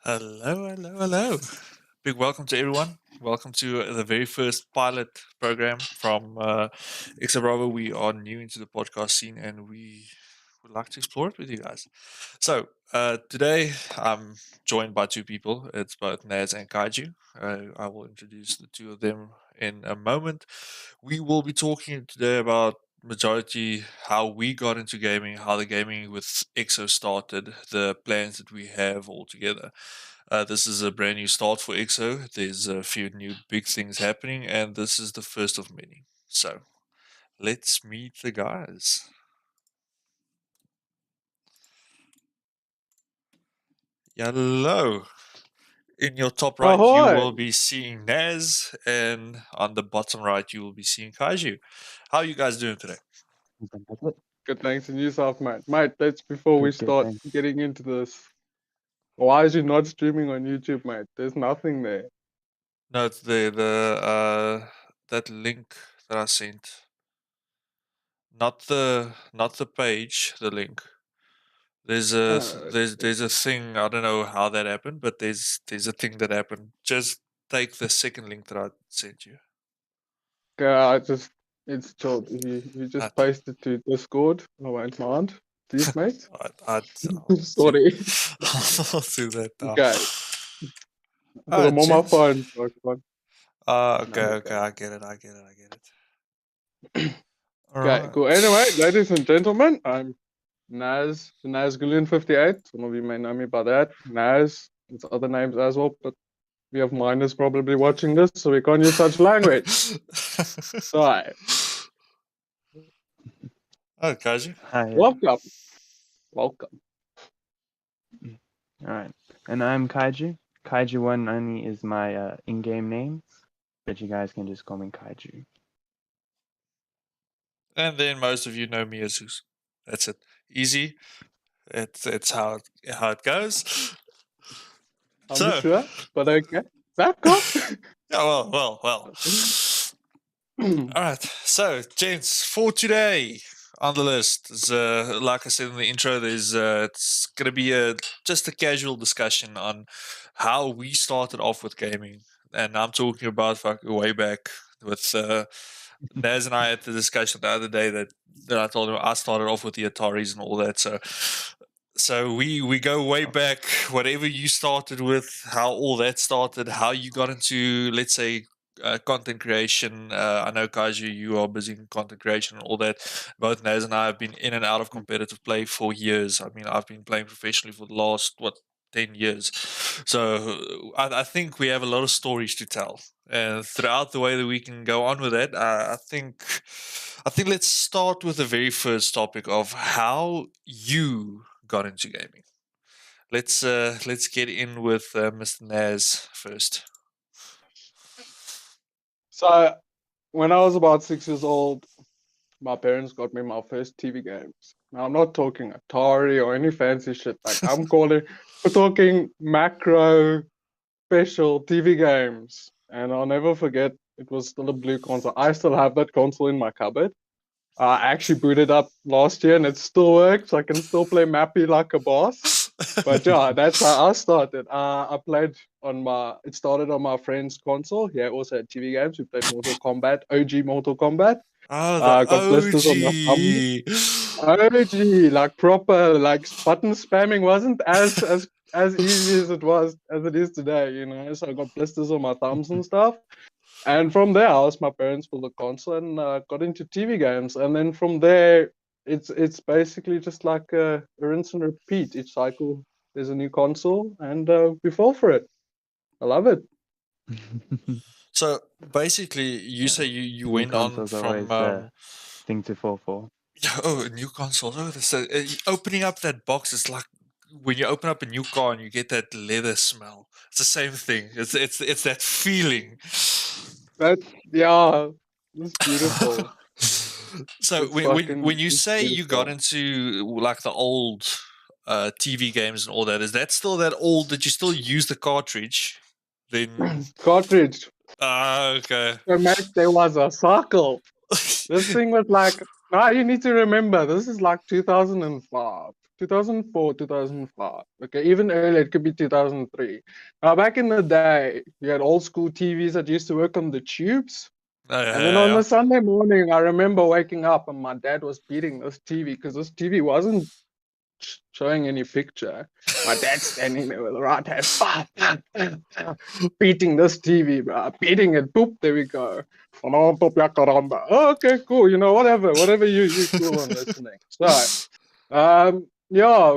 Hello. Big welcome to everyone. Welcome to the very first pilot program from Exa Bravo. We are new into the podcast scene and we would like to explore it with you guys. So, today I'm joined by two people. It's both Naz and Kaiju. I will introduce the two of them in a moment. We will be talking today about majority how we got into gaming, how the gaming with EXO started, the plans that we have all together. This is a brand new start for EXO. There's a few new big things happening, and this is the first of many. So let's meet the guys. Hello. In your top right, you Ahoy! will be seeing Naz, and on the bottom right, you will be seeing Kaiju. How are you guys doing today? Good thanks to yourself, mate. Mate, that's before we Good, start thanks. getting into this. Why is you not streaming on YouTube, mate? There's nothing there. No, it's the that link that I sent. Not the page, the link. There's a there's a thing, I don't know how that happened, but there's a thing that happened. Just take the second link that I sent you. It's chilled. You just That- paste it to Discord. I won't mind. Please, mate. I'll Sorry. I'll do that now. Okay. Ah, Because I'm on my gents. phone. So I can't- Okay, Okay. I get it. Okay, cool. Anyway, ladies and gentlemen, I'm Naz, the Nazgullion58. Some of you may know me by that. Naz, it's other names as well, but we have minors probably watching this, so we can't use such language. Sorry. Oh, Kaji. Hi. Welcome. Welcome. Alright. And I'm Kaiju. Kaiju1 only is my in-game name, but you guys can just call me Kaiju. And then most of you know me as Zeus. That's it. Easy. It's how it goes. I'm So- sure, but okay. That cool. Yeah, well. All right. So, gents, for today on the list is like I said in the intro, there's it's gonna be just a casual discussion on how we started off with gaming, and I'm talking about way back with Naz and I had the discussion the other day that I told him I started off with the Ataris and all that. So we go way back. Whatever you started with, how all that started, how you got into, let's say, content creation. I know Kaiju, you are busy in content creation and all that. Both Naz and I have been in and out of competitive play for years. I mean, I've been playing professionally for the last 10 years. So I think we have a lot of stories to tell. And throughout the way that we can go on with that, I think let's start with the very first topic of how you got into gaming. Let's get in with Mr. Naz first. So, when I was about 6 years old, my parents got me my first TV games. Now, I'm not talking Atari or any fancy shit. Like, we're talking macro special TV games. And I'll never forget, it was still a blue console. I still have that console in my cupboard. I actually booted up last year and it still works. I can still play Mappy like a boss. But yeah, that's how I started. I played it started on my friend's console. He also had TV games. We played Mortal Kombat, OG Mortal Kombat. Oh, I got blisters on my thumb. OG, like proper, like button spamming wasn't as easy as it is today, you know. So I got blisters on my thumbs and stuff. And from there, I asked my parents for the console and got into TV games. And then from there, it's basically just like a rinse and repeat. Each cycle, there's a new console, and we fall for it. I love it. So basically, you say you New went on console's from always the thing to fall for. oh, a new console. Oh, so opening up that box is like when you open up a new car and you get that leather smell. It's the same thing. It's that feeling. Yeah, it's beautiful. So It's when you it's say you got beautiful. into like the old TV games and all that, is that still that old that you still use the cartridge? Then Cartridge. okay. So, mate, there was a circle. This thing was like, now you need to remember, this is like 2005. 2004, 2005. Okay, even earlier, it could be 2003. Now, back in the day, you had old school TVs that used to work on the tubes. Oh, And then on yeah. a Sunday morning, I remember waking up and my dad was beating this TV because this TV wasn't showing any picture. My dad's standing there with the right hand, beating this TV, bro, beating it. Boop, there we go. Oh, okay, cool. You know, whatever you cool on listening. So, yeah,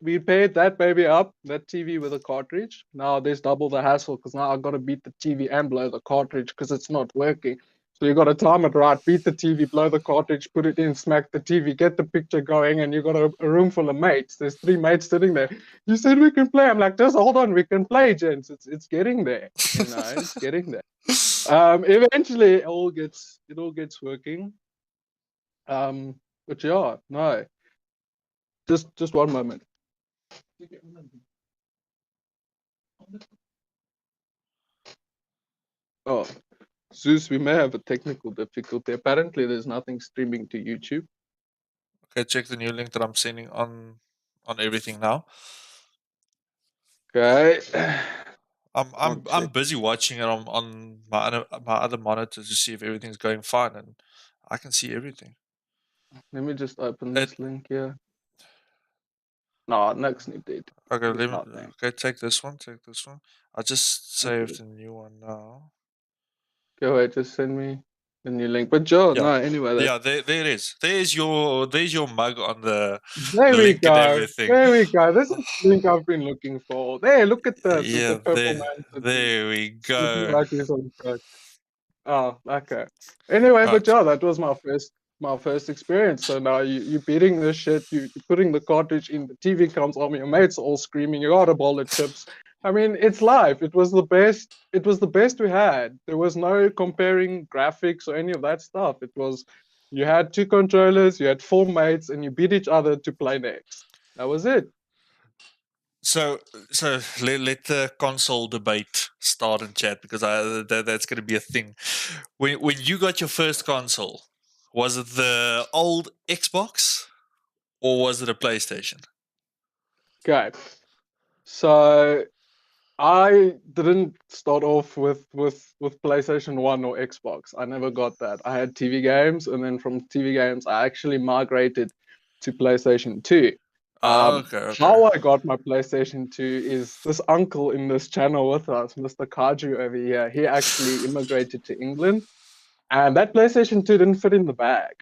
we paid that baby up, that TV with a cartridge. Now there's double the hassle because now I've got to beat the TV and blow the cartridge because it's not working. So you got to time it right, beat the TV, blow the cartridge, put it in, smack the TV, get the picture going, and you got a room full of mates. There's 3 mates sitting there. You said we can play. I'm like, just hold on, we can play, gents. It's getting there. You know, it's getting there. Eventually it all gets working. But yeah, no. Just one moment. Oh, Zeus, we may have a technical difficulty. Apparently, there's nothing streaming to YouTube. Okay, check the new link that I'm sending on everything now. Okay. I'm check. busy watching it on my other monitor to see if everything's going fine, and I can see everything. Let me just open this link here. No, next new date. Okay, It's not there. okay, take this one. Take this one. I just saved the new one now. Go ahead, just send me the new link. But Joe, Yeah. no, anyway. Yeah, there it is. There's your mug on the There we link and go. everything. There we go. This is the link I've been looking for. There, look at this. Yeah, the purple man. there we Looking go. like he's on drugs. Oh, okay. Anyway, but yeah, that was my first experience. So now you beating this shit, you putting the cartridge in, the TV comes on, your mates all screaming, you got a bowl of chips. I mean, it's life. It was the best we had. There was no comparing graphics or any of that stuff. It was you had 2 controllers, you had 4 mates, and you beat each other to play next. That was it. So let the console debate start in chat because that's going to be a thing. When you got your first console, was it the old Xbox or was it a PlayStation? Okay. So I didn't start off with PlayStation 1 or Xbox. I never got that. I had TV games, and then from TV games, I actually migrated to PlayStation 2. Okay. How I got my PlayStation 2 is this uncle in this channel with us, Mr. Kaijuu over here. He actually immigrated to England, and that PlayStation 2 didn't fit in the bag.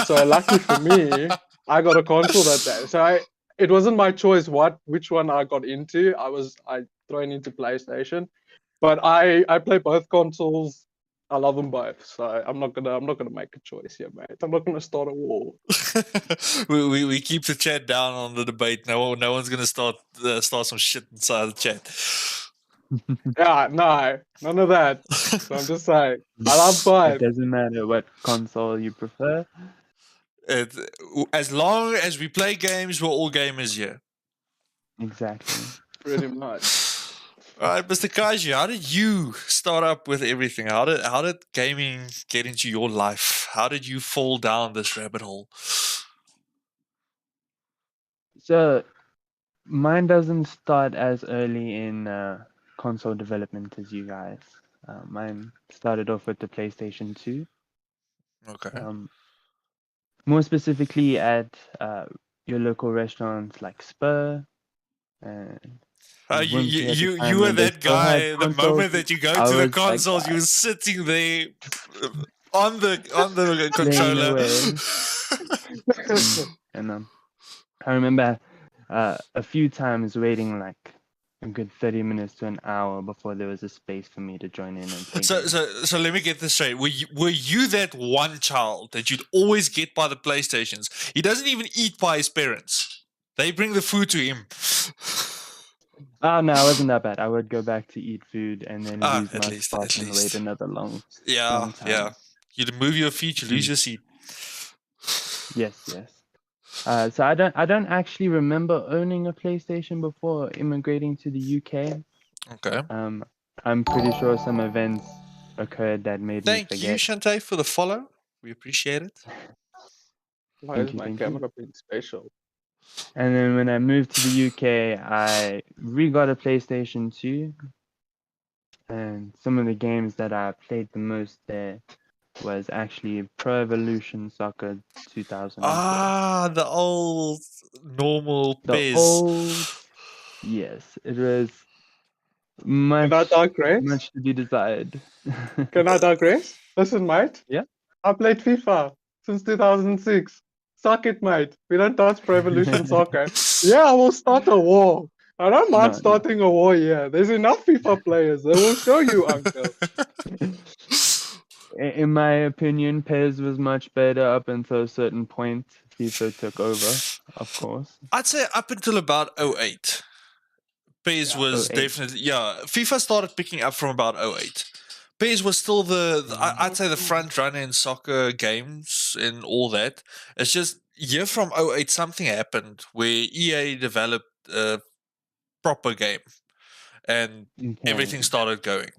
So lucky for me, I got a console that day. So it wasn't my choice which one I got into. I thrown into PlayStation, but I play both consoles. I love them both, so I'm not gonna make a choice here, mate. I'm not gonna start a war. we keep the chat down on the debate. No one's gonna start some shit inside the chat. Yeah, no, none of that. So I'm just saying, I love both. It doesn't matter what console you prefer. As long as we play games, we're all gamers here. Exactly. Pretty much. All right, Mr. Kaijuu, how did you start up with everything? How did gaming get into your life? How did you fall down this rabbit hole? So, mine doesn't start as early in console development as you guys. Mine started off with the PlayStation 2. Okay. More specifically at your local restaurants like Spur. You were that guy. The moment that you go to the consoles, like, you're sitting there on the controller. And I remember a few times waiting like a good 30 minutes to an hour before there was a space for me to join in and play. So let me get this straight. Were you that one child that you'd always get by the PlayStations? He doesn't even eat by his parents. They bring the food to him. Oh, no, it wasn't that bad. I would go back to eat food and then lose my spot and wait another long time. Yeah. You'd move your feet, you lose your seat. Yes. So I don't actually remember owning a PlayStation before immigrating to the UK. Okay. I'm pretty sure some events occurred that made me forget. Thank you, Shantae, for the follow. We appreciate it. Why Thank is you, my thank you. camera being special? And then when I moved to the UK, I re-got a PlayStation 2. And some of the games that I played the most there was actually Pro Evolution Soccer 2004. Ah, the old normal The Pez. old, yes, it was Can I digress? much to be desired. Can I digress? Listen, mate. Yeah. I played FIFA since 2006. Suck it, mate. We don't touch Pro Evolution Soccer. Yeah, I will start a war. I don't mind No. starting a war here. There's enough FIFA players. They will show you, uncle. In my opinion, PES was much better up until a certain point. FIFA took over, of course. I'd say up until about 08. PES Yeah. was 08. definitely, yeah. FIFA started picking up from about 08. PES was still I'd say the front runner in soccer games and all that. It's just year from 08 something happened where EA developed a proper game and everything started going.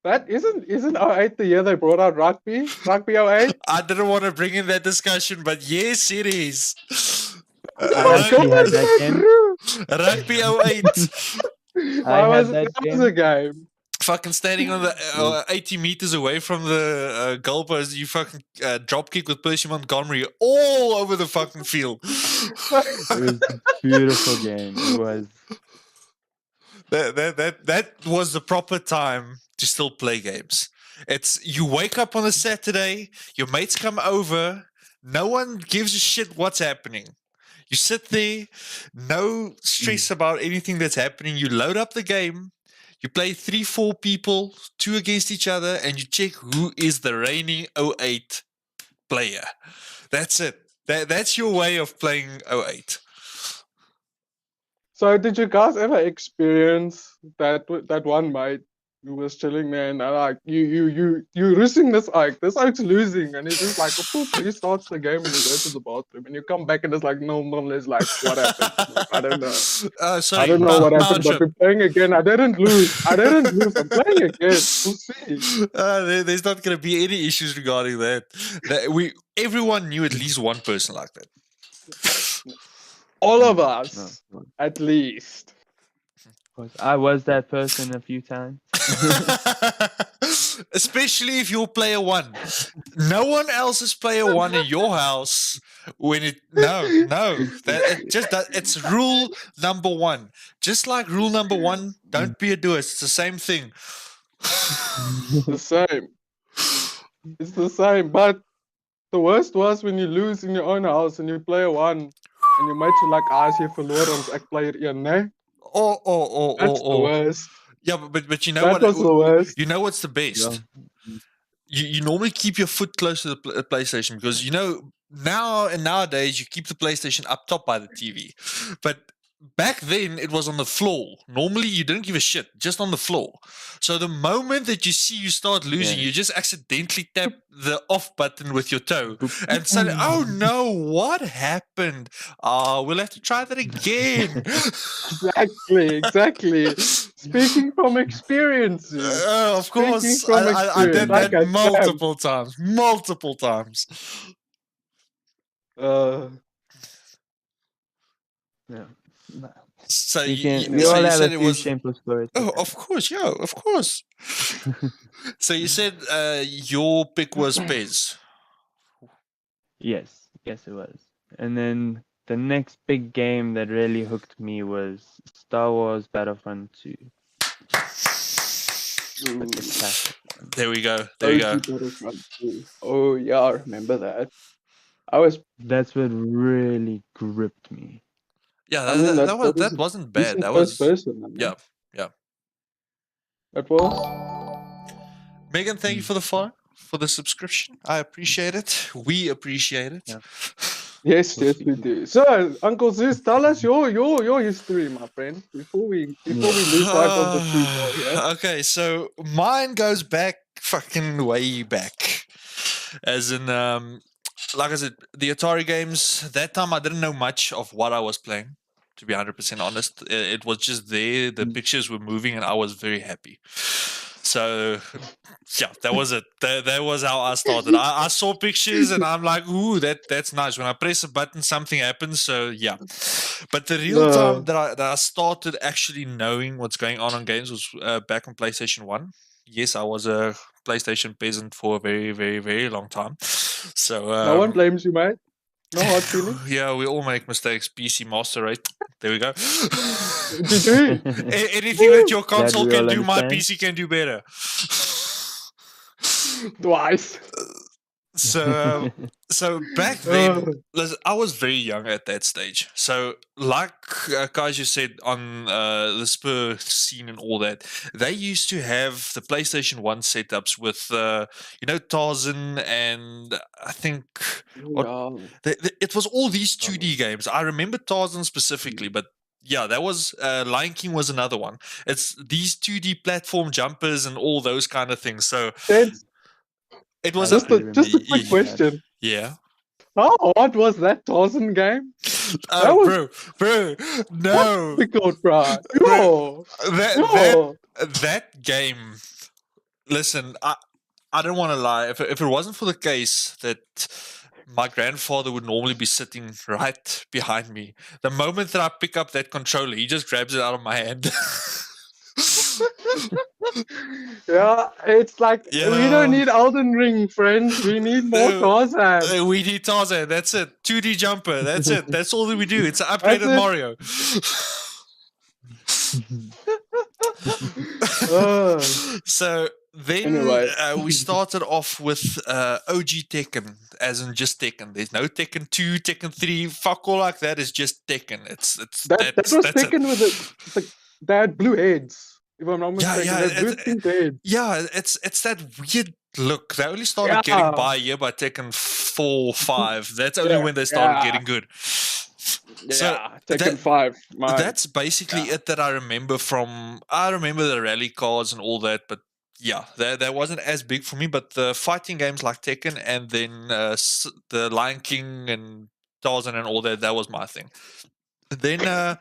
That isn't 08 the year they brought out rugby? Rugby 08? I didn't want to bring in that discussion, but yes, it is. I actually had that game. Rugby 08. That was a game. Fucking standing on the 80 meters away from the goalpost, you fucking drop kick with Percy Montgomery all over the fucking field. It was a beautiful game. It was. That was the proper time to still play games. It's you wake up on a Saturday, your mates come over, no one gives a shit what's happening. You sit there, no stress about anything that's happening. You load up the game, you play 3-4 people, 2 against each other, and you check who is the reigning 08 player. That's it. That's your way of playing 08. So did you guys ever experience that one mate who was chilling there and like you losing this Ike's losing, and he's just like poof, he starts the game and you go to the bathroom and you come back and it's like no it's like what happened? Like, I don't know. Sorry, I don't know what happened, but we're playing again. I didn't lose. I'm playing again. We'll see. There's not going to be any issues regarding that. Everyone knew at least one person like that. All of us, at least. I was that person a few times. Especially if you're player one. No one else is player one in your house when it it's rule number 1. Just like rule number 1, don't be a doer. It's the same thing. The same. It's the same. But the worst was when you lose in your own house and you player one and your mates are like, as jy verloor ons ek player 1, né? That's the worst. Yeah, but you know that was the worst. You know what's the best? Yeah. You normally keep your foot close to the PlayStation because nowadays you keep the PlayStation up top by the TV. But back then it was on the floor. Normally you didn't give a shit, just on the floor. So the moment that you see you start losing, you just accidentally tap the off button with your toe and say, oh no, what happened? We'll have to try that again. Exactly. Speaking from experience. Of course. I did that multiple times. Yeah. So we all have a few shameful stories. Oh, of course, yeah, of course. So you said your pick was PES. Yes, it was. And then the next big game that really hooked me was Star Wars Battlefront 2. There we go. Oh yeah, I remember that. That's what really gripped me. Yeah, that wasn't bad. That was first person. Yeah. That was. Megan, thank you for the subscription. I appreciate it. We appreciate it. Yeah. Yes, we do. So, Uncle Zeus, tell us your history, my friend, before we lose sight of the football. Yeah? Okay, so mine goes back fucking way back, as in like I said, the Atari games. That time I didn't know much of what I was playing. To be 100% honest, it was just there. The pictures were moving, and I was very happy. So, yeah, that was it. That was how I started. I saw pictures and I'm like, ooh, that's nice. When I press a button, something happens. So, yeah. But the real time that I started actually knowing what's going on games was back on PlayStation 1. Yes, I was a PlayStation peasant for a very, very, very long time. So, No one blames you, mate. No hard feelings. yeah, we all make mistakes. PC master rate. There we go. GG. Anything that your Glad console we can all do, my understand. PC can do better. Twice. So back then, listen, I was very young at that stage. So, like Kaijuu said on the Spur scene and all that, they used to have the PlayStation 1 setups with, Tarzan and I think it was all these 2D games. I remember Tarzan specifically, but yeah, that was Lion King was another one. It's these 2D platform jumpers and all those kind of things. So it was just a quick question. Yeah. How hard was that Tarzan game? Oh, bro, no. Difficult, bro. Yo. That game. Listen, I don't want to lie. If it wasn't for the case that my grandfather would normally be sitting right behind me, the moment that I pick up that controller, he just grabs it out of my hand. Yeah, it's like we don't need Elden Ring, friends. We need more Tarzan. We need Tarzan. That's it. 2D jumper. That's it. That's all that we do. It's an upgraded Mario. So then we started off with OG Tekken, as in just Tekken. There's no Tekken 2, Tekken 3, fuck all like that. It's just Tekken. That was Tekken with they had blue heads. If I'm not mistaken, yeah, it's that weird look. They only started getting by a year by Tekken 4, 5. That's only when they started getting good. Tekken 5. That's basically it that I remember from. I remember the rally cards and all that, but yeah, that wasn't as big for me. But the fighting games like Tekken and then the Lion King and Tarzan and all that was my thing. Then I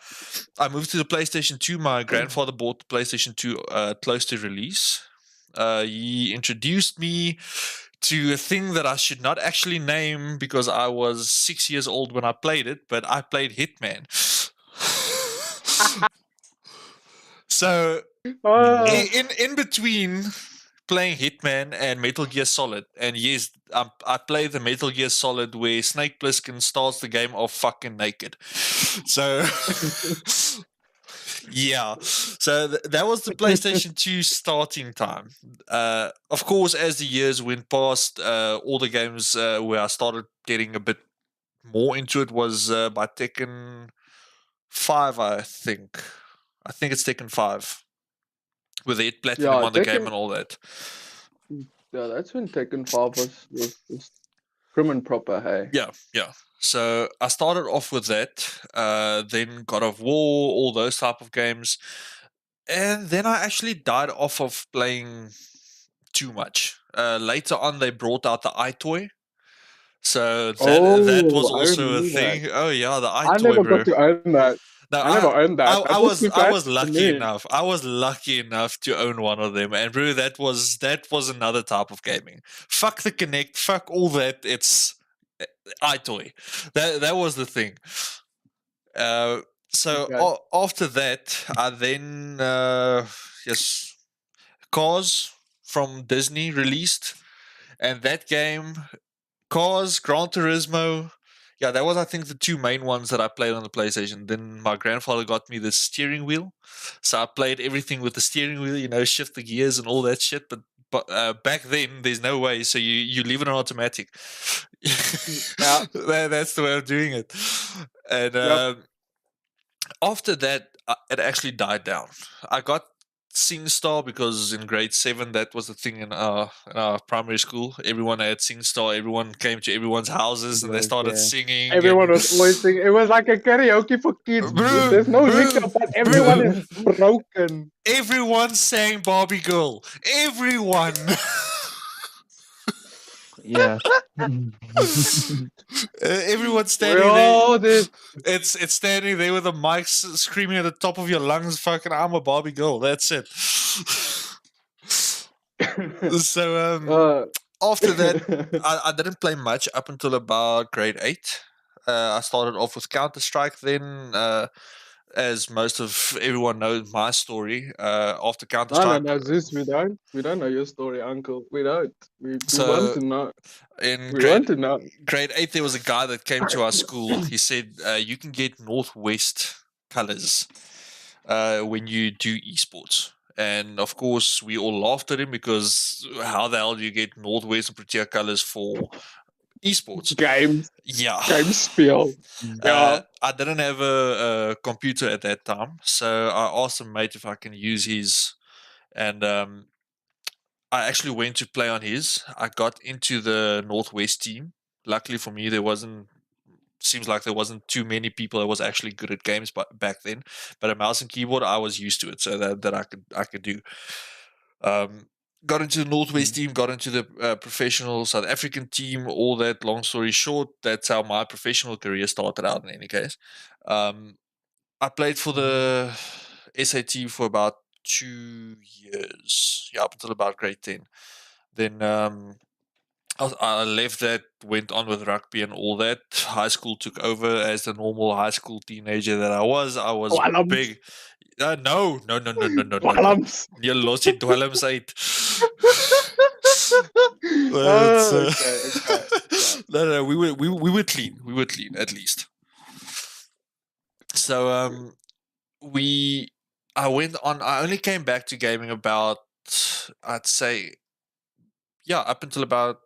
moved to the PlayStation 2. My grandfather bought the PlayStation 2 close to release. He introduced me to a thing that I should not actually name because I was 6 years old when I played it, but I played Hitman. So in between playing Hitman and Metal Gear Solid, and yes, I play the Metal Gear Solid where Snake Plissken starts the game off fucking naked. So yeah, so that was the PlayStation 2 starting time. Of course, as the years went past, all the games where I started getting a bit more into it was by Tekken 5, I think. I think it's Tekken 5. With the platinum on the game and all that. Yeah, that's when Tekken 5 was prim and proper, hey? Yeah. So I started off with that, then God of War, all those type of games. And then I actually died off of playing too much. Later on, they brought out the iToy. So that was also a thing. That. Oh, yeah, the iToy, I never got to own that. No, I never owned that. I was lucky enough. I was lucky enough to own one of them, and bro, that was another type of gaming. Fuck the Kinect, fuck all that. It's iToy. That was the thing. So after that, I then Cars from Disney released, and that game, Cars, Gran Turismo. Yeah, that was, I think, the two main ones that I played on the PlayStation. Then my grandfather got me the steering wheel. So I played everything with the steering wheel, shift the gears and all that shit. But back then, there's no way. So you leave it on automatic. That's the way of doing it. And after that, it actually died down. I got SingStar because in grade 7 that was the thing in our primary school. Everyone had SingStar. Everyone came to everyone's houses and they started singing. Everyone was always singing. It was like a karaoke for kids. There's no liquor, but everyone is broken. Everyone sang Barbie Girl. Everyone. Yeah. Everyone's standing there. It's standing there with the mics screaming at the top of your lungs. Fucking, I'm a Barbie girl. That's it. So after that, I didn't play much up until about grade 8. I started off with Counter-Strike then. As most of everyone knows my story, after No, Counter-Strike. Zeus, we don't know your story, Uncle. We don't. We want So to know. in We want to know. grade 8, there was a guy that came to our school. He said, you can get Northwest colors when you do esports. And of course, we all laughed at him because how the hell do you get Northwest and Protea colors for esports? Games. Yeah. Game spiel. Yeah. I didn't have a computer at that time, so I asked a mate if I can use his, and I actually went to play on his. I got into the Northwest team. Luckily for me, seems like there wasn't too many people that was actually good at games back then. But a mouse and keyboard, I was used to it, so that I could do. Got into the Northwest team, got into the professional South African team, all that. Long story short, that's how my professional career started out in any case. I played for the SA team for about 2 years, up until about grade 10. Then I left that, went on with rugby and all that. High school took over as the normal high school teenager that I was. I was Dwelms. big. No. Dwelms. You lost your dwelms uit. Okay. No, we were clean. We were clean at least. So I went on. I only came back to gaming about, I'd say, up until about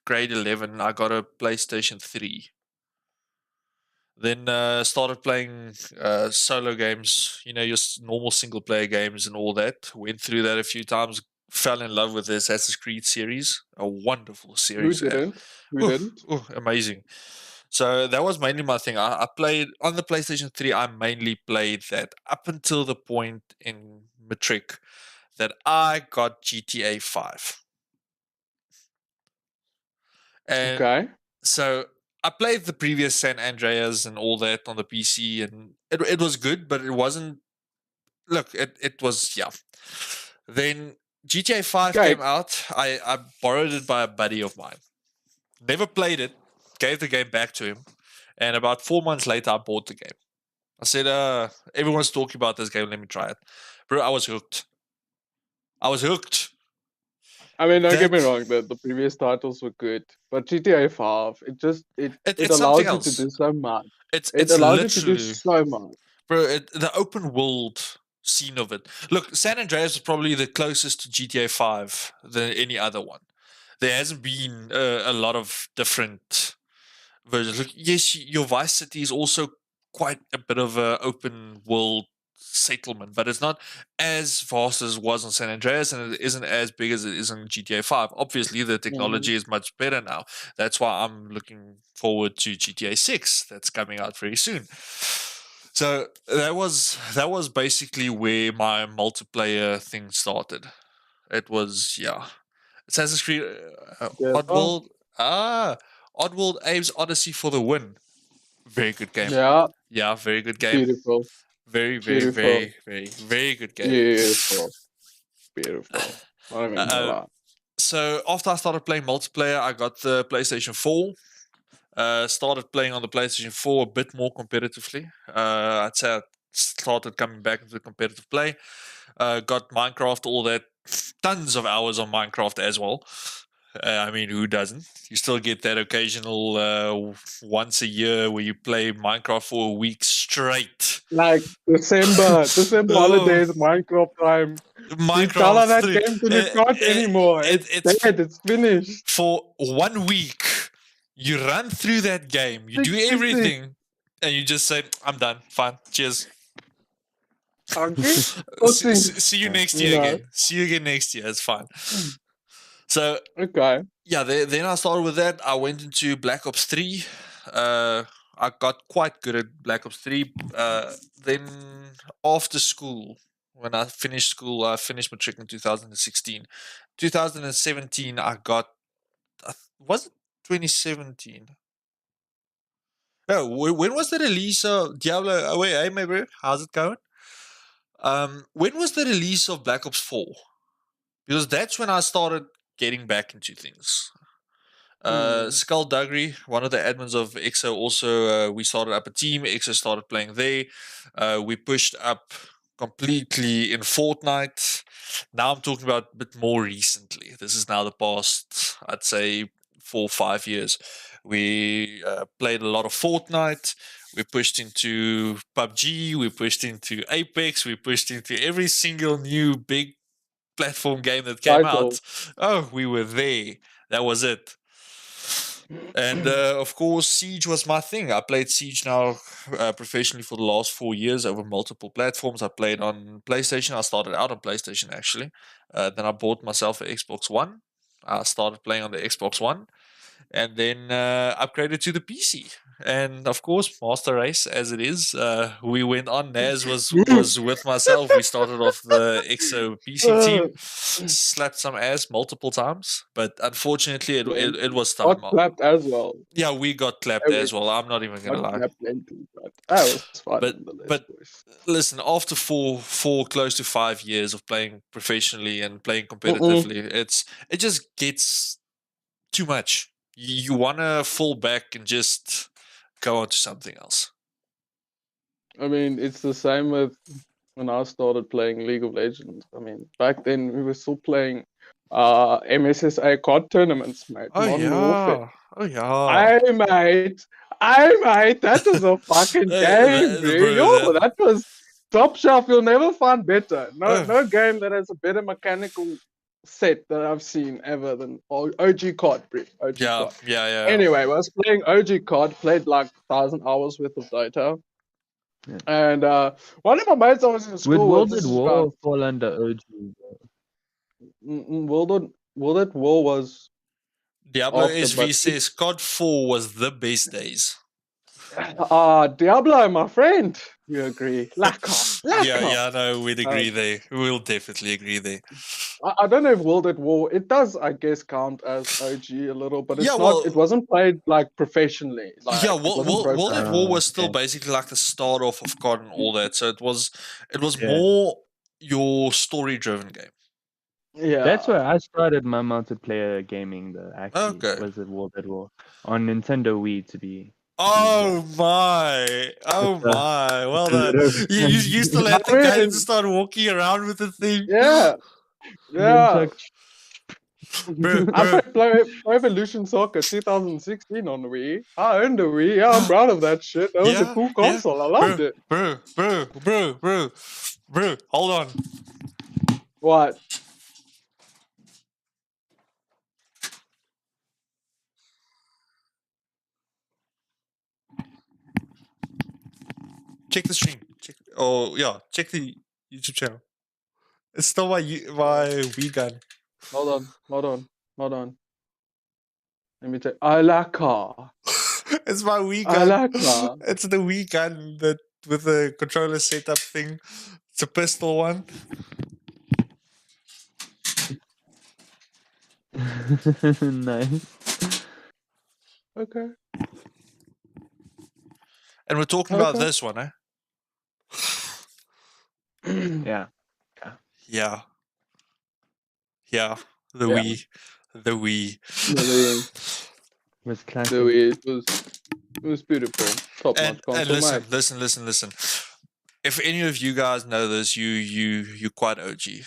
grade 11. I got a PlayStation 3. Then started playing solo games, your normal single player games and all that. Went through that a few times. Fell in love with the Assassin's Creed series. A wonderful series. Who didn't? Amazing. So that was mainly my thing. I played on the PlayStation 3. I mainly played that up until the point in matric that I got GTA 5. And Okay. so I played the previous San Andreas and all that on the PC, and it was good, but it wasn't. Look, it was Then GTA 5 Okay. came out. I borrowed it by a buddy of mine. Never played it. Gave the game back to him, and about 4 months later, I bought the game. I said, everyone's talking about this game. Let me try it, bro. I was hooked. I mean, don't get me wrong. The previous titles were good, but GTA 5, it It's allows something you else. to do so much. It allows you to do literally, so much. bro. The open world scene of it. Look, San Andreas is probably the closest to GTA 5 than any other one. There hasn't been a lot of different versions. Look, yes, your Vice City is also quite a bit of an open world settlement, but it's not as vast as it was on San Andreas, and it isn't as big as it is on GTA 5. Obviously, the technology is much better now. That's why I'm looking forward to GTA 6 that's coming out very soon. So that was basically where my multiplayer thing started. It was Assassin's Creed Oddworld. Oddworld Abe's Odyssey for the win. Very good game. Yeah. Very good game. Beautiful. Very, very, Beautiful. very, very, very good game. Beautiful. Not even gonna lie. So after I started playing multiplayer, I got the PlayStation 4. Started playing on the PlayStation 4 a bit more competitively. I'd say I started coming back into competitive play. Got Minecraft, all that. Tons of hours on Minecraft as well. I mean, who doesn't? You still get that occasional once a year where you play Minecraft for a week straight. Like December holidays, Minecraft time. You tell her that game till you can't anymore. It's dead. It's finished. For 1 week, you run through that game. You do everything, and you just say, "I'm done. Fine. Cheers." Okay. See you next year again. See you again next year. It's fine. So okay. Yeah, then I started with that. I went into Black Ops 3. I got quite good at Black Ops 3. Then after school, when I finished school, I finished matric in 2016. 2017, I got, was it 2017? No, when was the release of Diablo? Oh, wait, hey, my bro, how's it going? When was the release of Black Ops 4? because that's when I started getting back into things. Skullduggery, one of the admins of EXO, also we started up a team. EXO started playing there. We pushed up completely in Fortnite. Now I'm talking about a bit more recently. This is now the past, I'd say, 4 or 5 years. We played a lot of Fortnite. We pushed into PUBG. We pushed into Apex. We pushed into every single new big platform game that came out. Oh, we were there. That was it. And of course, Siege was my thing. I played Siege now professionally for the last 4 years over multiple platforms. I played on PlayStation. I started out on PlayStation actually. Then I bought myself an Xbox One. I started playing on the Xbox One, and then upgraded to the PC. And of course, Master Race as it is. We went on. Naz was with myself. We started off the EXO PC team, slapped some ass multiple times, but unfortunately, it was Got time. clapped as well. Yeah, we got clapped as well. I'm not even gonna Got lie. clapped plenty, but that was fun. But nonetheless, boys. listen, after four close to 5 years of playing professionally and playing competitively, it just gets too much. You want to fall back and just go on to something else. I mean, it's the same with when I started playing League of Legends. I mean, back then we were still playing MSSA COD tournaments, mate. Modern Warfare. Oh yeah. I mate, that was a fucking game, bro. That was top shelf. You'll never find better. No game that has a better mechanical set that I've seen ever than OG COD, bro. OG COD. Yeah. Anyway, I was playing OG COD, played like 1,000 hours worth of data. Yeah. And one of my mates I was in school Would World at War fall under OG? World at War was Diablo after, SV but says COD 4 was the best days. Diablo, my friend. You agree? Lacquer. Yeah, no, we'd agree there. We'll definitely agree there. I don't know if World at War, it does, I guess, count as OG a little, but it's Yeah, not. well- It wasn't played like professionally. Like, Yeah, it wasn't World at programmed. War was still okay. basically like the start off of COD and all that. So it was Yeah. more your story driven game. Yeah, That's where I started my multiplayer gaming, though. Actually, Okay. was it World at War on Nintendo Wii to be? Oh my! Well done. You still had the I guy mean- to start walking around with the thing. yeah. Bro, I played Pro Evolution Soccer 2016 on Wii. I owned a Wii. Yeah, I'm proud of that shit. That was a cool console. I loved it. Bro, hold on. What? Check the stream. Check the YouTube channel. It's still my Wii gun. Hold on. Let me check. I like car. It's my Wii I gun. like car. It's the Wii gun that with the controller setup thing. It's a pistol one. Nice. Okay. And we're talking about Okay. this one, eh? Yeah. Yeah. Yeah. The Yeah. Wii. The Wii. Was classic. It was beautiful. Top notch And console, mate. listen. If any of you guys know this, you quite OG.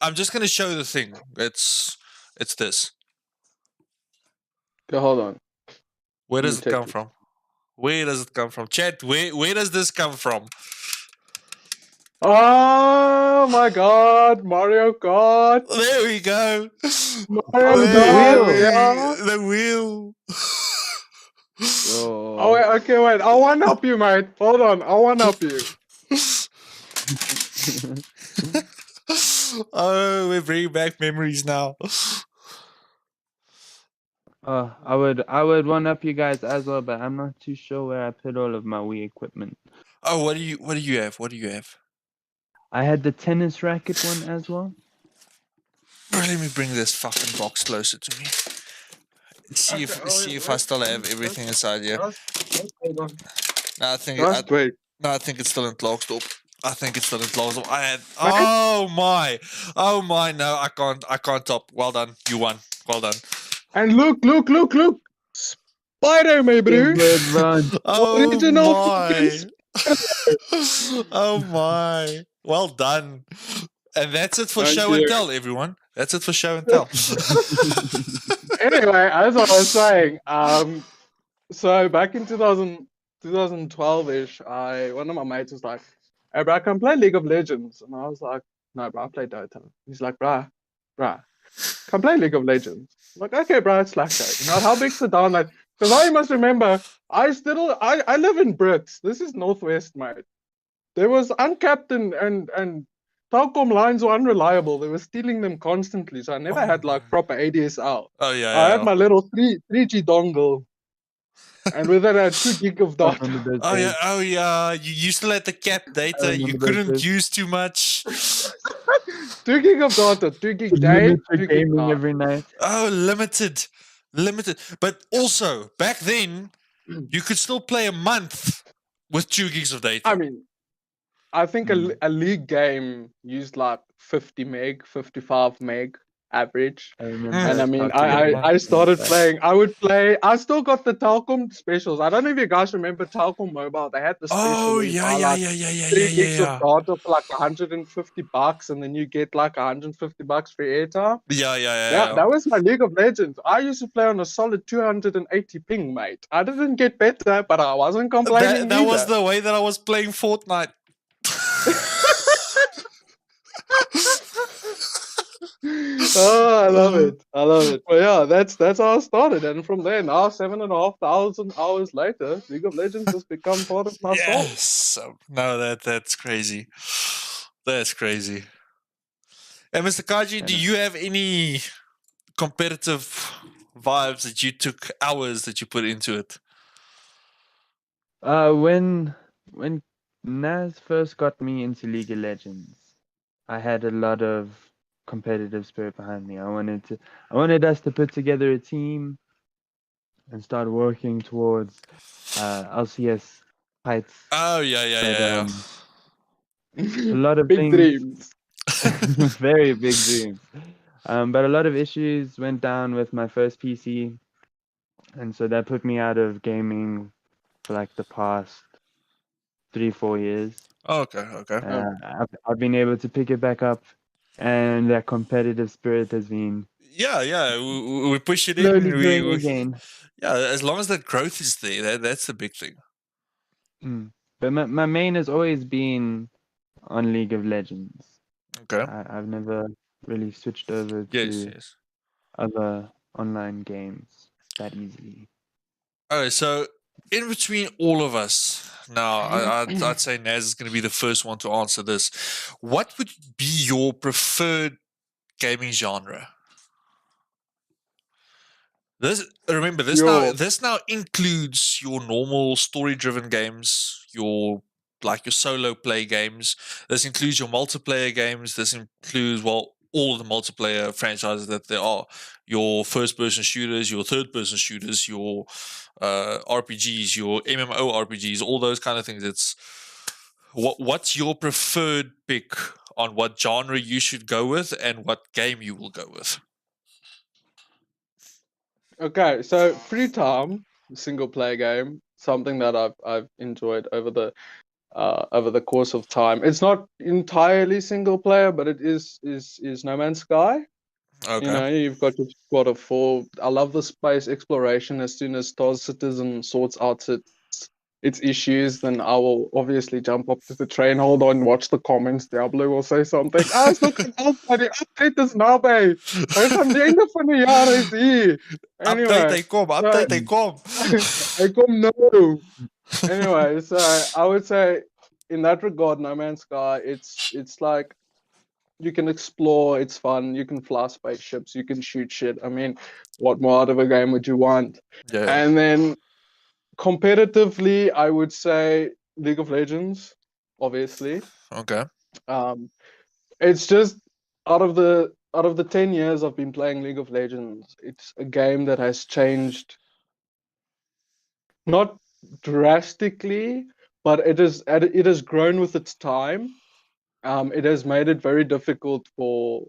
I'm just gonna show the thing. It's this. Okay, hold on. Where Let does me it check come this. from? Where does it come from? Chat, where does this come from? Oh my god, Mario Kart. There we go. Mario the Kart, wheel. yeah. The wheel. Oh, wait, okay, wait. I want to help you, mate. Hold on. I want to help you. Oh, we're bringing back memories now. I would one up you guys as well, but I'm not too sure where I put all of my Wii equipment. Oh, what do you have? What do you have? I had the tennis racket one as well. Bro, let me bring this fucking box closer to me. See if I still have everything inside here. Hold on. No, I think Just wait. I think it's still in Clarksdorp. I think it's still in claws. I had. Mate? Oh my! No, I can't top. Well done, you won. Well done. And look. Spider-Man, bro. Game advance. Oh Original fucking my! Oh my! Well done. And that's it for Thank show and you. tell, everyone. That's it for show and tell. Anyway, as I was saying, so back in 2012-ish, one of my mates was like, "Hey, bro, I can play League of Legends," and I was like, "No, bro, I play Dota." He's like, "Bro, can play League of Legends." I'm like, "Okay, bro, it's like that. You know how big's the download?" Because I must remember, I live in Brits. This is Northwest, mate. There was uncapped and Telkom lines were unreliable. They were stealing them constantly, so I never had like proper ADSL. Oh yeah, I had yeah. my little 3G dongle, and with it I had 2 gig of I data. remember those Oh days. yeah, oh yeah. You used to let the cap data. You remember those couldn't days. use too much. 2 gig of data, 2 gig To day, limit your 2 gig gaming night. every night. Oh, limited. But also back then, you could still play a month with 2 gigs of data. I mean, I think a league game used like 50 meg, 55 meg average. I remember. And I mean, calculating I started that. playing. I still got the Telkom specials. I don't know if you guys remember Telkom Mobile. They had the special Oh where you yeah, buy yeah, like yeah, yeah, yeah, 3 yeah, gigs of yeah. data for like $150, and then you get like $150 free airtime. Yeah. That was my League of Legends. I used to play on a solid 280 ping, mate. I didn't get better, but I wasn't complaining That was either. the way that I was playing Fortnite. Oh, I love it. Well, yeah, that's how I started, and from there now, 7,500 hours later, League of Legends has become part of my soul. Yes. No, that's crazy. That's crazy. And Mr. Kaijuu, do you have any competitive vibes that you took hours that you put into it? When Naz first got me into League of Legends, I had a lot of competitive spirit behind me. I wanted us to put together a team and start working towards LCS heights. Oh yeah. A lot of Big things, dreams. very big dreams. But a lot of issues went down with my first PC, and so that put me out of gaming for like the past 3-4 years. Okay. I've been able to pick it back up, and that competitive spirit has been Yeah. We push it slowly in. growing again. Yeah, as long as that growth is there, that's the big thing. But my main has always been on League of Legends. Okay. I've never really switched over Yes. to other online games that easily. Okay, so in between all of us, now I'd say Naz is going to be the first one to answer this. What would be your preferred gaming genre? Remember this Yo. now includes your normal story-driven games, your solo play games. This includes your multiplayer games. This includes all the multiplayer franchises that there are. Your first-person shooters, your third-person shooters, your RPGs, your MMO RPGs, all those kind of things. It's what's your preferred pick on what genre you should go with and what game you will go with? Okay, so free time, single player game, something that I've enjoyed over the course of time. It's not entirely single player, but it is No Man's Sky. Okay. You know, you've got your squad of 4. I love the space exploration. As soon as Star Citizen sorts out its issues, then I will obviously jump up to the train. Hold on, watch the comments. Diablo will say something. So kan altyd die update is naby. Hy gaan die einde van die jaar is hier. Anyway, Update, they come. I come no. Anyway, so I would say in that regard, No Man's Sky, it's like you can explore, it's fun, you can fly spaceships, you can shoot shit. I mean, what more out of a game would you want? Yeah. And then competitively, I would say League of Legends, obviously. Okay. It's just out of the 10 years I've been playing League of Legends, it's a game that has changed not drastically, but it has grown with its time. It has made it very difficult for.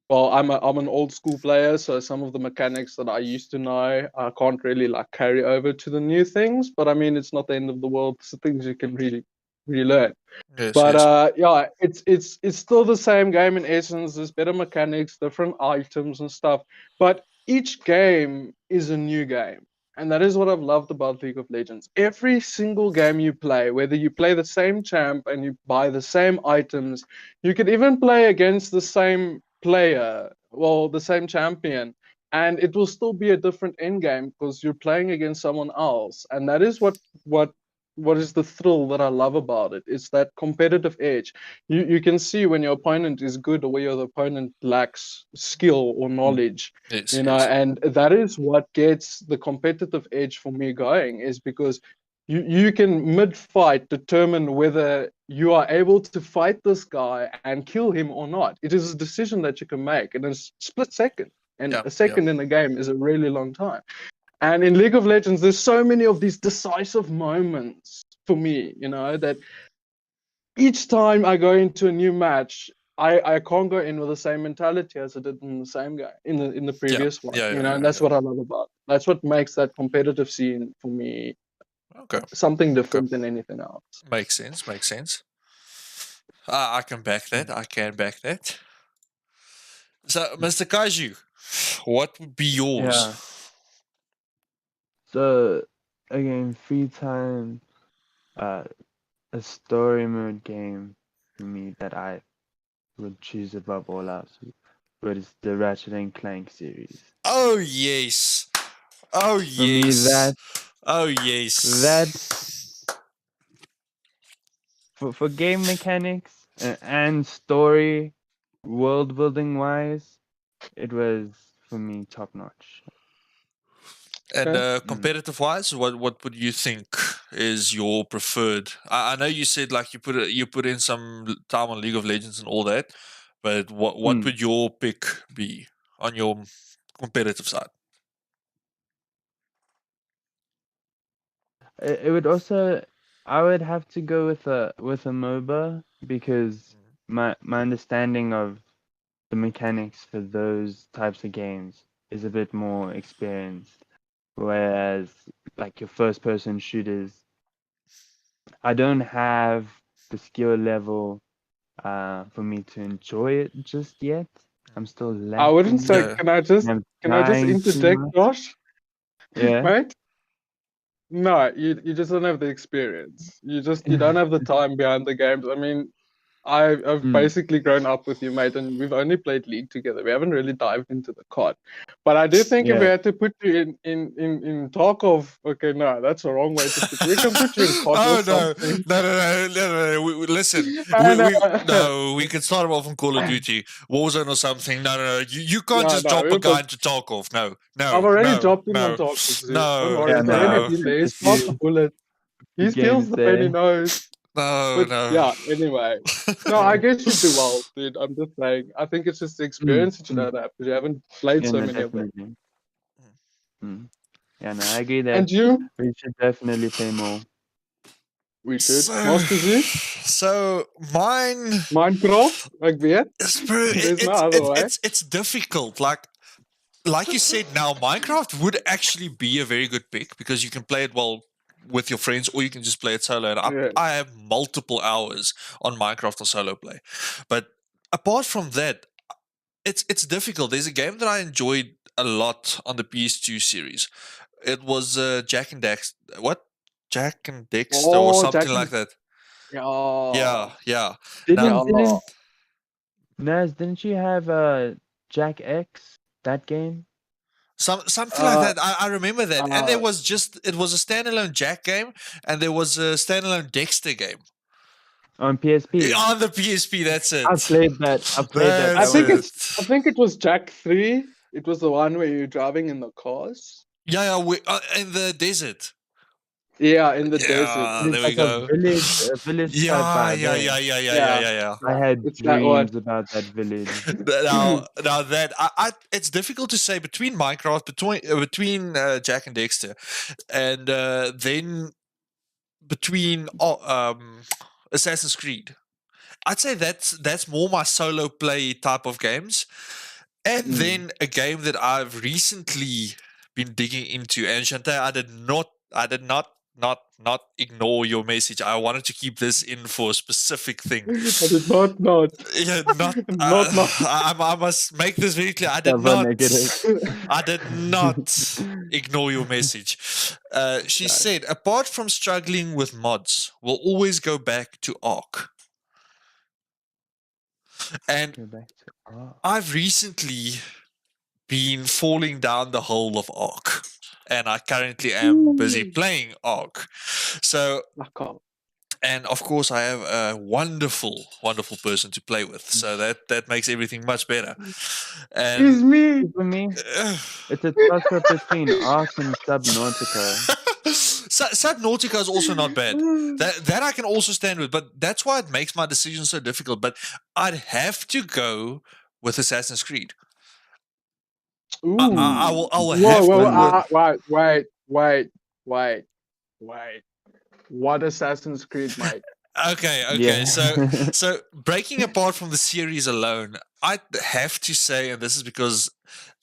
Well, I'm an old school player, so some of the mechanics that I used to know I can't really like carry over to the new things. But I mean, it's not the end of the world. It's the things you can really relearn. Yes, But yes. yeah, it's still the same game in essence. There's better mechanics, different items and stuff. But each game is a new game. And that is what I've loved about League of Legends. Every single game you play, whether you play the same champ and you buy the same items, you could even play against the same player, well, the same champion, and it will still be a different end game because you're playing against someone else. And that is what is the thrill that I love about it. It's that competitive edge. You can see when your opponent is good or where your opponent lacks skill or knowledge, Yes, you know, yes. and that is what gets the competitive edge for me going, is because you can mid-fight determine whether you are able to fight this guy and kill him or not. It is a decision that you can make in a split second. And Yeah, a yeah. second in a game is a really long time. And in League of Legends, there's so many of these decisive moments for me, you know, that each time I go into a new match, I can't go in with the same mentality as I did in the same game in the Yeah, previous one, yeah, you yeah, know, and yeah, that's yeah. what I love about it. That's what makes that competitive scene for me Okay, something okay. different than anything else. Makes sense, makes sense. I can back that. I can back that. So, Mr. Kaijuu, what would be yours? Yeah. So again, free time, uh, a story mode game for me that I would choose above all else was the Ratchet and Clank series. Oh yes. Oh For me, yes. Oh that yes. for game mechanics and story, world building wise, it was for me top notch. And Okay. competitive wise, what would you think is your preferred? I know you said like you put in some time on League of Legends and all that, but what Mm. would your pick be on your competitive side? It would also, I would have to go with a MOBA because my understanding of the mechanics for those types of games is a bit more experienced. Whereas like your first person shooters, I don't have the skill level for me to enjoy it just yet. I'm still I wouldn't lacking say. it. Yeah. I'm Can I just trying too interject, much. Josh? Yeah. Mate? No, you just don't have the experience. You don't have the time behind the games. I mean, I've Mm, basically grown up with you, mate, and we've only played League together. We haven't really dived into the COD. But I do think if we yeah. had to put you in Tarkov, okay, no, that's the wrong way to put you. We can put you in COD or Oh no, something. no, no, no, no, no, no. Listen, And we no, we can start him off on Call of Duty, Warzone or something. No, no, no. You can't no, just no, drop a we'll guy put. into Tarkov. No, I've no, already no, dropped him on no, Tarkov, Zeus. Don't no, worry, Yeah, it's no, the I've no, NFP seen there. a He's got the few bullet. He games feels the pain he there. knows. no, But no. yeah, anyway. No, I guess you do well, dude. I'm just saying. I think it's just the Mm, experience that you mm. don't have because you haven't played Yeah, so no, many of them. definitely. Mm. Yeah, no, I agree that And you, we should definitely play more. we should. So, Master Z, so mine. Minecraft, like that. There's no other way. It's difficult. Like you said, now Minecraft would actually be a very good pick because you can play it well with your friends, or you can just play it solo. And Yeah. I have multiple hours on Minecraft on solo play. But apart from that, it's difficult. There's a game that I enjoyed a lot on the PS2 series. It was Jack and Dex. What? Jack and Dexter or Oh, something Jack like and that. yeah, Yeah, yeah. Now, Didn't yeah. didn't Naz, didn't you have Jack X, that game? something like Uh, that. I remember that. And there uh, was it was a standalone Jack game, and there was a standalone Dexter game On PSP? on the PSP. That's I it. played that. I played that. I That That's was think it. I think it was Jack 3. It was the one where you're driving in the cars. Yeah, yeah. In the desert. Yeah, in the desert. Yeah, it's there we like go. a village type Yeah, vibe. yeah, Eh? yeah, yeah, yeah, yeah, Yeah, yeah, yeah. I yeah. had It's that one. dreams about that village. Now that it's difficult to say between Minecraft, between Jack and Dexter, and then between Assassin's Creed. I'd say that's more my solo play type of games. And then a game that I've recently been digging into, and Shantae, I did not ignore your message. I wanted to keep this in for a specific thing. I did not. Yeah, not. Not. I must make this very clear. I did Double not. negative. I did not ignore your message. She said, apart from struggling with mods, we'll always go back to Ark. And Go back to Ark. I've recently been falling down the hole of Ark, and I currently am busy playing Ark. So, and of course, I have a wonderful, wonderful person to play with. So that makes everything much better. And It's me. For me, it's a toss-up between Ark and Subnautica. Subnautica is also not bad. That I can also stand with, but that's why it makes my decision so difficult. But I'd have to go with Assassin's Creed. Ooh. I will have to. Wait. What Assassin's Creed, mate? Okay. Yeah. So breaking apart from the series alone, I have to say, and this is because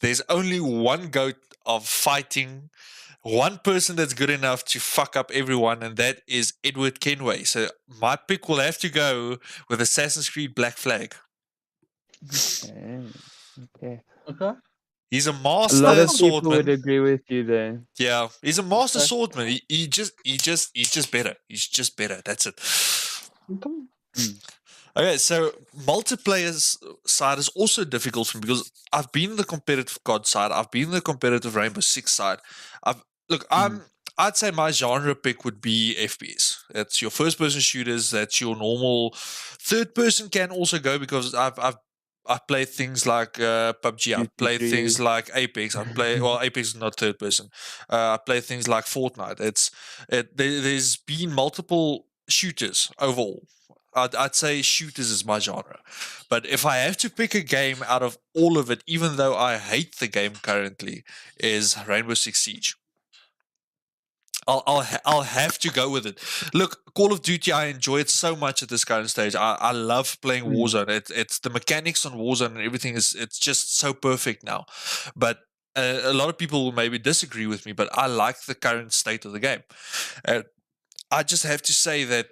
there's only one goat of fighting, one person that's good enough to fuck up everyone, and that is Edward Kenway. So my pick will have to go with Assassin's Creed Black Flag. Okay. Okay. He's a A master lot of people swordsman. would agree with you there. Yeah, he's a master Okay. swordsman. He's just better. He's just better. That's it. Okay, so multiplayer side is also difficult for me because I've been in the competitive COD side, I've been in the competitive Rainbow Six side. I'd say my genre pick would be FPS. That's your first person shooters. That's your normal third person can also go because I've played things like PUBG. I've played things like Apex. Apex is not third person. I play things like Fortnite. There's been multiple shooters overall. I'd say shooters is my genre. But if I have to pick a game out of all of it, even though I hate the game currently, is Rainbow Six Siege. I'll have to go with it. Look, Call of Duty, I enjoy it so much at this current stage. I love playing Warzone. It's the mechanics on Warzone and everything it's just so perfect now. But a lot of people will maybe disagree with me, but I like the current state of the game. I just have to say that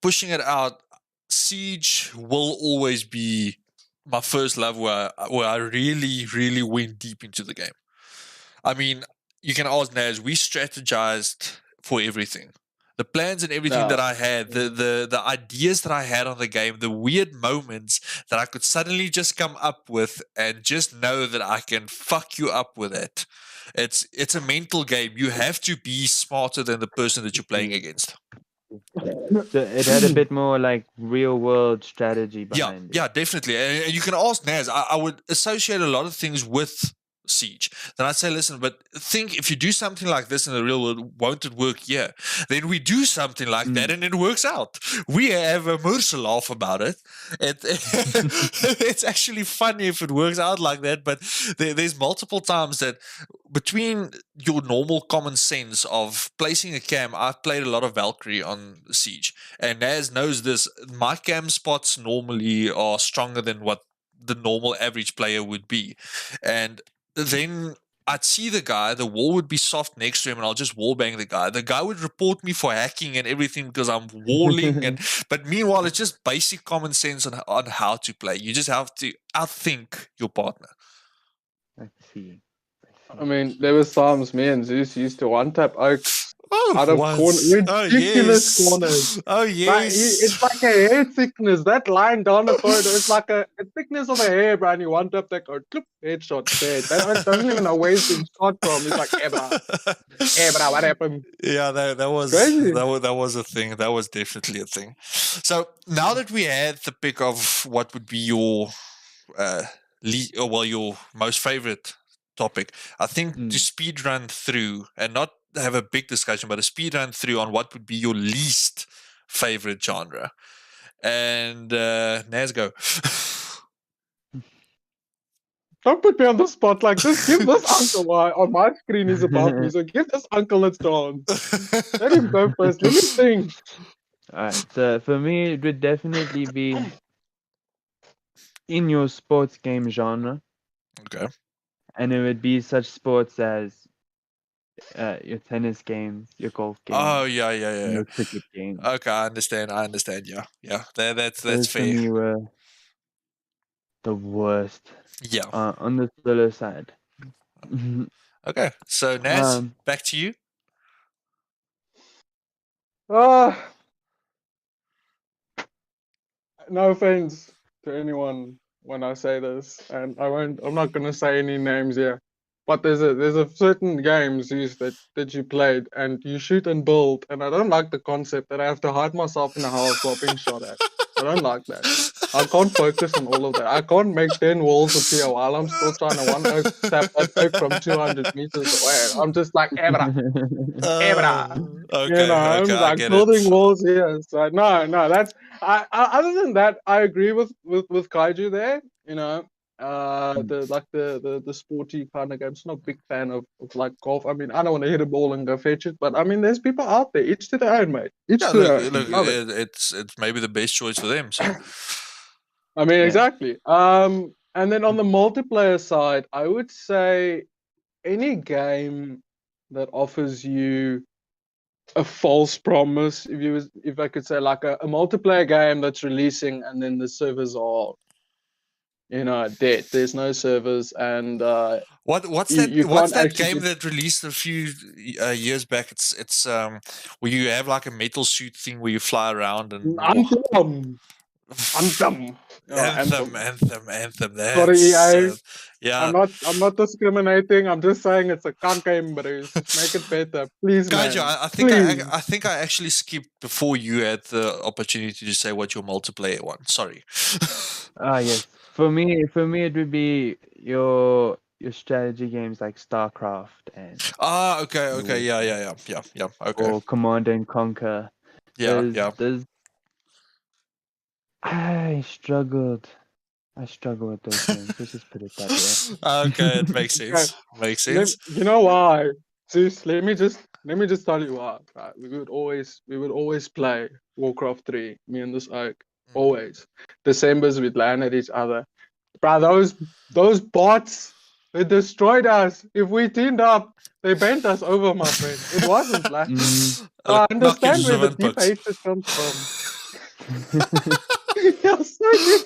pushing it out, Siege will always be my first love where I really, really went deep into the game. I mean, you can ask Naz, we strategized for everything. The plans and everything that I had, the ideas that I had on the game, the weird moments that I could suddenly just come up with and just know that I can fuck you up with it. It's a mental game. You have to be smarter than the person that you're playing against. So it had a bit more like real world strategy behind it. Yeah, definitely. And you can ask Naz. I would associate a lot of things with Siege. Then I'd say, listen, but think if you do something like this in the real world, won't it work here? Then we do something like that and it works out. We have a morsel laugh about it. It's actually funny if it works out like that, but there's multiple times that between your normal common sense of placing a cam, I've played a lot of Valkyrie on Siege, and Naz knows this. My cam spots normally are stronger than what the normal average player would be, and then I'd see the guy, the wall would be soft next to him, and I'll just wall bang the guy. The guy would report me for hacking and everything because I'm walling. But meanwhile, it's just basic common sense on how to play. You just have to outthink your partner. I see. I mean, there was times me and Zeus used to one-tap oaks out of ridiculous corners. Oh, yes. It's like a hair thickness. That line down the corridor is like a thickness of a hair, bro. And you one-tap that card, clip, headshot, dead. That doesn't even know where it's been shot from. It's like, hey, bro, what happened? Yeah, that was Crazy. that was a thing. That was definitely a thing. So now that we had the pick of what would be your your most favorite topic, I think to speed run through and not have a big discussion, but a speed run through on what would be your least favorite genre. And Naz, go. Don't put me on the spot like this. Give this uncle why on my screen is above me. So give this uncle a chance. Let him go first. Let me think. Alright, so for me, it would definitely be in your sports game genre, Okay. and it would be such sports as your tennis games, your golf Oh games, yeah, and yeah. your cricket games. Okay, I understand. Yeah. That's Those for fair. me were the worst Yeah. on the thriller side. Okay. So Naz, Um, back to you. Ah, no offense to anyone when I say this, and I'm not gonna say any names here. But there's a certain games that you played and you shoot and build, and I don't like the concept that I have to hide myself in a house while being shot at. I don't like that. I can't focus on all of that. I can't make 10 walls appear while I'm still trying to one oak tap that oak from 200 meters away. I'm just like, Ebra, Ebra. Okay, I'm I like get building it. walls here. So no, that's other than that, I agree with Kaijuu there. The sporty kind of games. Not a big fan of like golf. I mean, I don't want to hit a ball and go fetch it, but I mean, there's people out there. Each to their own, mate. Each Yeah, to their own. look, Love it. it's maybe the best choice for them. So I mean, Yeah. exactly. And then on the multiplayer side, I would say any game that offers you a false promise, if I could say, like a multiplayer game that's releasing and then the servers are dead. There's no servers, and what's you what's can't that actually game get that released a few years back? It's where you have like a metal suit thing where you fly around and Anthem. Anthem. Anthem, Anthem. Anthem. Sorry, That's EA. yeah. I'm not discriminating. I'm just saying it's a cunt game, Bruce. Make it better, please, Kaiju, man. I think Please. I think I actually skipped before you had the opportunity to say what your multiplayer one. Sorry. Yes. For me, it would be your strategy games like StarCraft and Okay, your yeah. Okay, or Command and Conquer. yeah, yeah. There's I struggled. I struggle with those games. Let's just put it that way. Okay, it makes Okay. sense. Makes sense. You know why? Zeus, let me just tell you why. Right? We would always play Warcraft 3, me and this oak. Always. Decembers we'd land at each other. Bro, those bots, they destroyed us. If we teamed up, they bent us over, my friend. It wasn't like I understand where the deep hatred comes from. Yeah, sorry.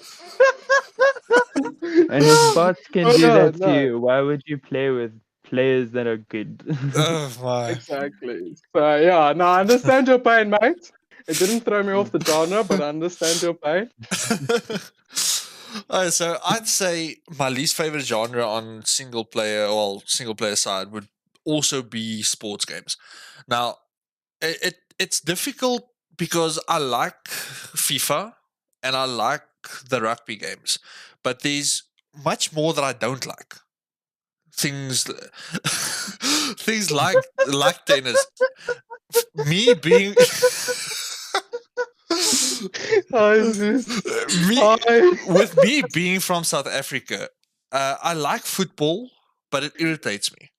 And if bots can Oh, do no, that to no. you, why would you play with players that are good? Oh my. Exactly. So yeah, no, I understand your pain, mate. It didn't throw me off the genre, but I understand your pain. So I'd say my least favorite genre on single player side would also be sports games. Now, it's difficult because I like FIFA and I like the rugby games, but there's much more that I don't like. Things things like tennis. Me being me with me being from South Africa, I like football, but it irritates me.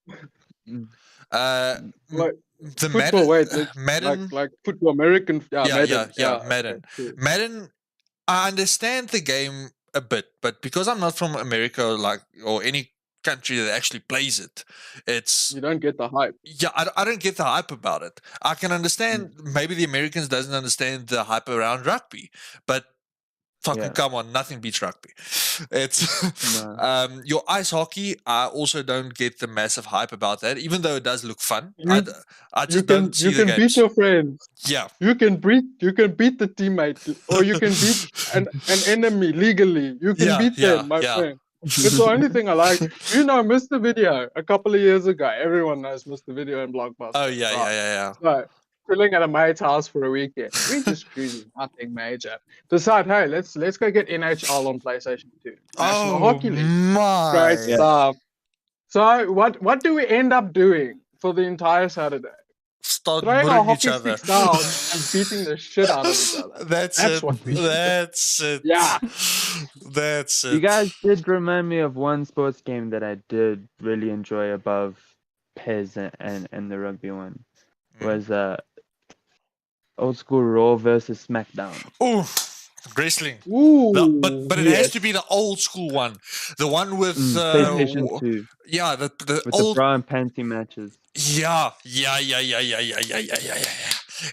Like The football, Madden, like football, American, Madden, Madden. okay, cool. Madden, I understand the game a bit, but because I'm not from America, or any country that actually plays it, You don't get the hype. yeah, I don't get the hype about it. I can understand maybe the Americans doesn't understand the hype around rugby, but fucking come on, nothing beats rugby. It's your ice hockey. I also don't get the massive hype about that, even though it does look fun. I just don't see You the can beat games. your friends. Yeah, You can beat the teammate, or you can beat an enemy legally. You can beat them, my friend. It's the only thing I like. You know, Mr. Video a couple of years ago. Everyone knows Mr. Video and Blockbuster. Oh yeah. So, chilling at a mate's house for a weekend. We just cruising, nothing major. Decide, hey, let's go get NHL on PlayStation 2. National Hockey League. My. Great stuff. So what do we end up doing for the entire Saturday? start Throwing our murdering each hockey other. sticks down and beating the shit out of each other. That's That's it. what we do. That's it. Yeah. That's it. You guys did remind me of one sports game that I did really enjoy above PES and the rugby one. Was old school Raw versus SmackDown. Oh, wrestling. Ooh, But it has to be the old school one, the one with PlayStation 2 yeah, the with old the bra and panty matches. yeah.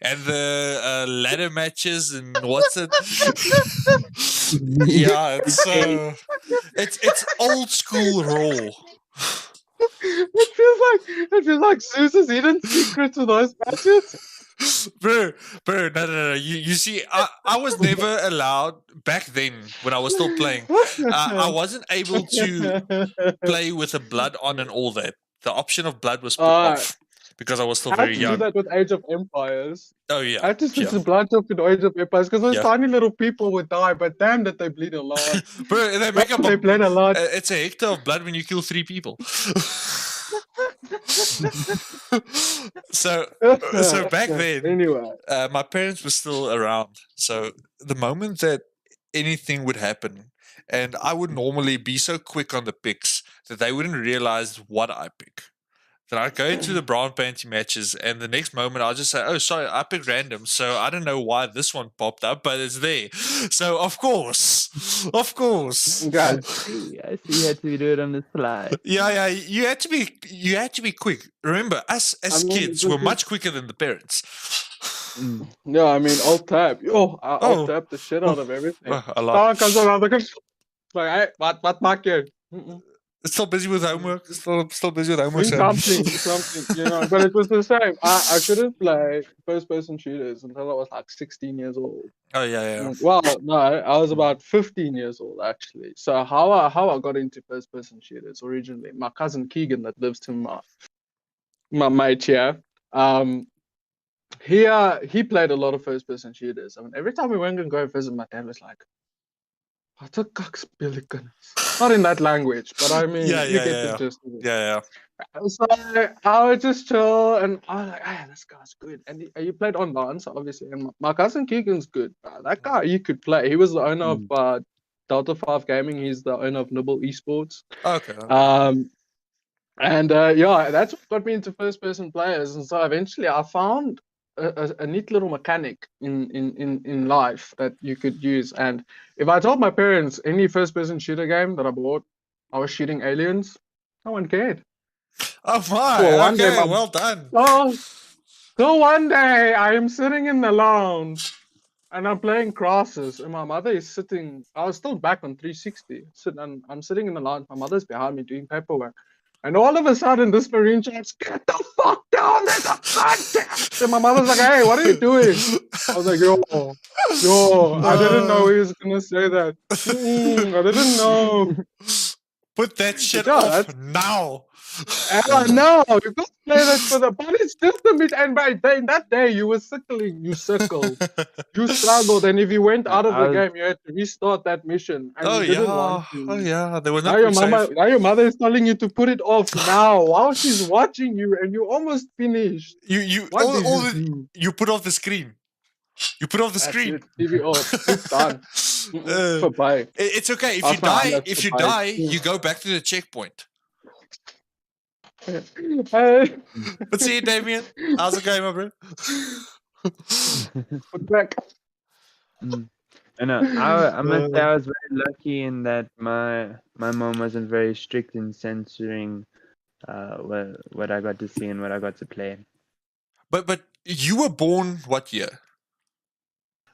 And the ladder matches and what's it? Yeah, it's old school Raw. It feels like Zeus's hidden secret to those matches. Bro, no. You see, I was never allowed back then when I was still playing. I wasn't able to play with the blood on and all that. The option of blood was put off because I was still I very had to young. do that with Age of Empires. Oh yeah, I had to switch the blood up in Age of Empires because those tiny little people would die, but damn that they bleed a lot. Bro, they make up They bleed a lot. It's a hectare of blood when you kill 3 people. so back then, anyway, my parents were still around. So the moment that anything would happen, and I would normally be so quick on the picks that they wouldn't realize what I pick. Then I'd go into the brown panty matches, and the next moment I'll just say, "Oh, sorry, I picked random, so I don't know why this one popped up, but it's there." So of course. guys, I see you had to do it on the fly. Yeah, you had to be quick. Remember, us as kids were much quicker than the parents. Yeah, I mean, alt tab. Alt tab the shit out of everything. A lot. Someone comes around, like, hey, what maak jy? Still busy with homework. Still busy with homework. Doing something, you know. But it was the same. I couldn't play first-person shooters until I was like 16 years old. Oh yeah. Well, no, I was about 15 years old actually. So how I got into first-person shooters originally, my cousin Keegan that lives to my mate here, he played a lot of first-person shooters. I mean, every time we went and go visit, my dad was like, "What a kakspillikens." Not in that language, but I mean, you get the gist of it. Yeah. So I would just chill, and I was like, "Hey, this guy's good." And he played online, so obviously, and my cousin Keegan's good. That guy, he could play. He was the owner of Delta 5 Gaming. He's the owner of Nibble Esports. Okay. And that's what got me into first-person players. And so eventually, I found a neat little mechanic in life that you could use. And if I told my parents any first-person shooter game that I bought, I was shooting aliens, no one cared. Oh my! Okay, well done. So one day I am sitting in the lounge and I'm playing crosses, and my mother is sitting. I was still back on 360. I'm sitting in the lounge. My mother's behind me doing paperwork. And all of a sudden, this Marine shouts, "Get the fuck down! There's a gun!" And my mother's like, "Hey, what are you doing?" I was like, yo, I didn't know he was going to say that. I didn't know. Put that shit off now. No, you can't play that for the police system. And by then, that day, you were circling. You circled. You struggled. And if you went out of the game, you had to restart that mission. And you didn't want to. Oh, yeah. There was now your mother is telling you to put it off now while she's watching you, and you almost finished. You put off the screen. You put off the screen. TV off. It's done. Bye. It's okay. If you die, you go back to the checkpoint. But see you, Damien. How's it going, my bro? Put back. I know. I must say I was very lucky in that my mom wasn't very strict in censoring what I got to see and what I got to play. But you were born what year?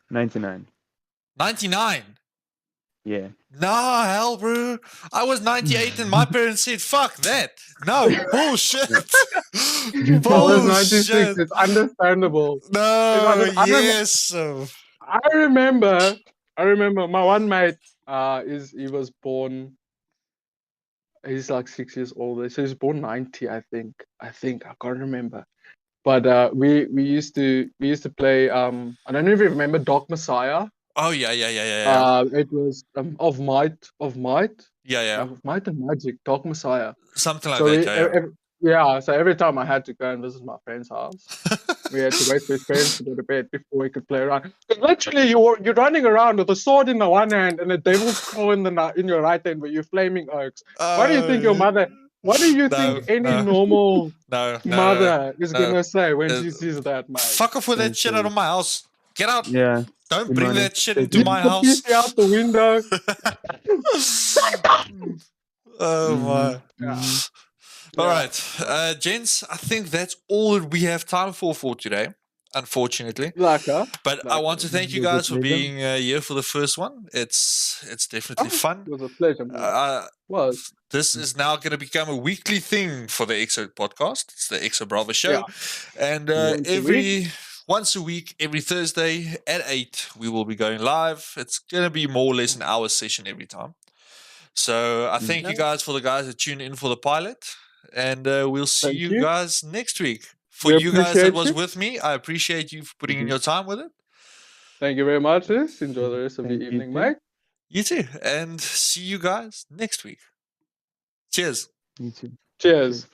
99. 99? Yeah. Nah, hell, bro. I was 98 and my parents said, "Fuck that." No, bullshit. I was 96. It's understandable. No, yes. I remember my one mate, he was born, he's like 6 years older. So he's born 90, I think. I can't remember. But we used to play, I don't know if you remember Dark Messiah. Oh yeah. It was of Might. Yeah. Of Might and Magic, Dark Messiah. Something like that. Yeah, so every time I had to go and visit my friend's house, we had to wait for his parents to go to bed before we could play around. 'Cause literally, you're running around with a sword in the one hand and a devil's claw in your right hand, where you're flaming oaks. What do you think your mother? What do you think any normal mother is gonna say when she sees that, mate? Fuck off with that shit out of my house. Get out. Yeah. Don't Good bring morning. that shit Take into it my The house. PC out the window. Oh my. Mhm. All Yeah. right, gents, I think that's all that we have time for today, unfortunately. But I want to thank you Was a guys for pleasure. being here for the first one. It's definitely fun. It was a pleasure, man. Was. This is now going to become a weekly thing for the EXO podcast. It's the EXO Bravo show. Yeah. And Once a once a week, every Thursday at 8, we will be going live. It's going to be more or less an hour session every time. So I thank you guys for the guys that tune in for the pilot. And we'll see Thank you you. guys next week. For We you guys that appreciate was you. with me, I appreciate you for putting in your time with it. Thank you very much, sis. Enjoy the rest of Thank your you evening, too. mate. You too. And see you guys next week. Cheers. You too. Cheers.